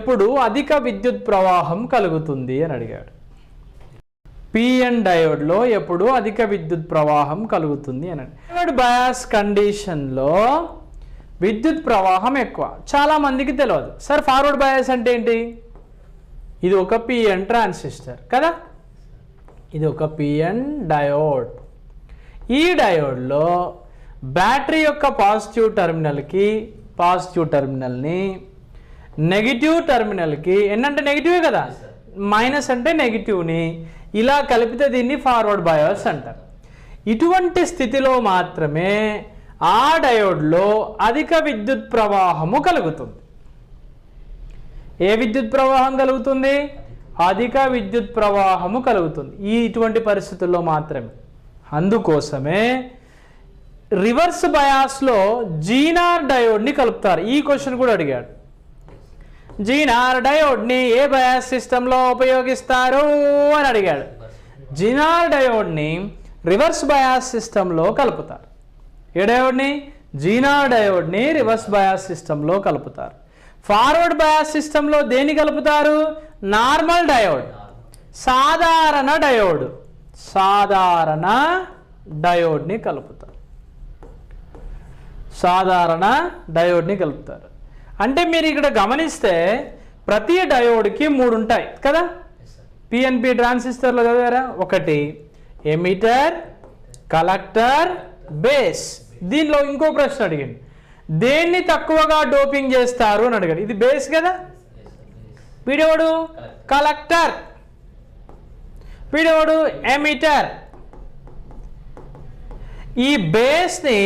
ఎప్పుడు అధిక విద్యుత్ ప్రవాహం కలుగుతుంది అని అడిగాడు. పిఎన్ డయోడ్లో ఎప్పుడు అధిక విద్యుత్ ప్రవాహం కలుగుతుంది అని. ఫార్వర్డ్ బయాస్ కండిషన్లో విద్యుత్ ప్రవాహం ఎక్కువ. చాలామందికి తెలియదు. సార్ ఫార్వర్డ్ బయాస్ అంటే ఏంటి? ఇది ఒక పిఎన్ ట్రాన్సిస్టర్ కదా, ఇది ఒక పిఎన్ డయోడ్. ఈ డయోడ్లో బ్యాటరీ యొక్క పాజిటివ్ టెర్మినల్ని నెగిటివ్ టెర్మినల్కి, ఎన్నంటే నెగిటివే కదా, మైనస్ అంటే నెగిటివ్ని ఇలా కలిపితే దీన్ని ఫార్వర్డ్ బయాస్ అంటారు. ఇటువంటి స్థితిలో మాత్రమే ఆ డయోడ్లో అధిక విద్యుత్ ప్రవాహము కలుగుతుంది. ఏ విద్యుత్ ప్రవాహం కలుగుతుంది? అధిక విద్యుత్ ప్రవాహము కలుగుతుంది ఇటువంటి పరిస్థితుల్లో మాత్రమే. అందుకోసమే రివర్స్ బయాస్లో జీనార్ డయోడ్ని కలుపుతారు. ఈ క్వశ్చన్ కూడా అడిగాడు. జీనార్ డయోడ్ని ఏ బయాస్ సిస్టంలో ఉపయోగిస్తారు అని అడిగాడు. జీనార్ డయోడ్ని రివర్స్ బయాస్ సిస్టంలో కలుపుతారు. ఏ డయోడ్ని? జీనార్ డయోడ్ని రివర్స్ బయాస్ సిస్టంలో కలుపుతారు. ఫార్వర్డ్ బయాస్ సిస్టంలో దేన్ని కలుపుతారు? నార్మల్ డయోడ్, సాధారణ డయోడ్ని కలుపుతారు. సాధారణ డయోడ్ని కలుపుతారు. అంటే మీరు ఇక్కడ గమనిస్తే ప్రతి డయోడ్కి 3 ఉంటాయి కదా. పిఎన్పి ట్రాన్సిస్టర్లో చదివారా? ఒకటి ఎమిటర్, కలెక్టర్, బేస్. దీనిలో ఇంకో ప్రశ్న అడిగింది, దేన్ని తక్కువగా డోపింగ్ చేస్తారు అని అడిగాడు. ఇది బేస్ కదా, వీడోడు కలెక్టర్, వీడోడు ఎమిటర్. ఈ బేస్ని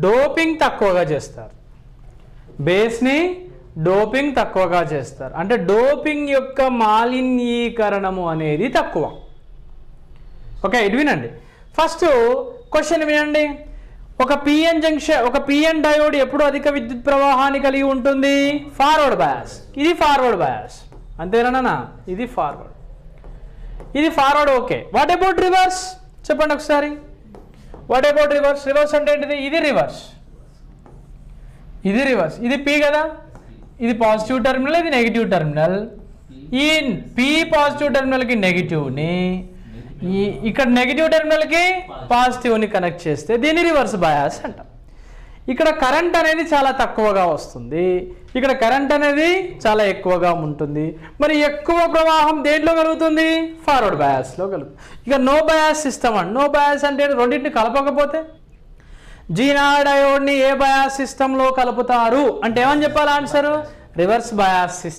డోపింగ్ తక్కువగా చేస్తారు. అంటే డోపింగ్ యొక్క మాలిన్యీకరణము అనేది తక్కువ. ఓకే, ఇది వినండి. ఫస్ట్ క్వశ్చన్ వినండి. ఒక పిఎన్ డయోడ్ ఎప్పుడు అధిక విద్యుత్ ప్రవాహాన్ని కలిగి ఉంటుంది? Forward bias. ఇది ఫార్వర్డ్ బయాస్, అంతేనా? ఇది forward. Okay, what about reverse? చెప్పండి ఒకసారి. What about reverse? రివర్స్ అంటే ఏంటిది? ఇది రివర్స్. ఇది పి కదా, ఇది పాజిటివ్ టెర్మినల్, ఇది నెగిటివ్ టెర్మినల్. ఈ పి పాజిటివ్ టెర్మినల్కి నెగిటివ్ని, ఇక్కడ నెగిటివ్ టెర్మినల్కి పాజిటివ్ని కనెక్ట్ చేస్తే దీన్ని రివర్స్ బయాస్ అంటాం. ఇక్కడ కరెంట్ అనేది చాలా తక్కువగా వస్తుంది, ఇక్కడ కరెంట్ అనేది చాలా ఎక్కువగా ఉంటుంది. మరి ఎక్కువ ప్రవాహం దేంట్లో కలుగుతుంది? ఫార్వర్డ్ బయాస్లో కలుగుతుంది. ఇక no bias system no bias అంటే రెండింటిని కలపకపోతే, జీనార్ డయోడ్ని ఏ బయాస్ సిస్టంలో కలుపుతారు అంటే ఏమని చెప్పాలి ఆన్సరు? Reverse bias system.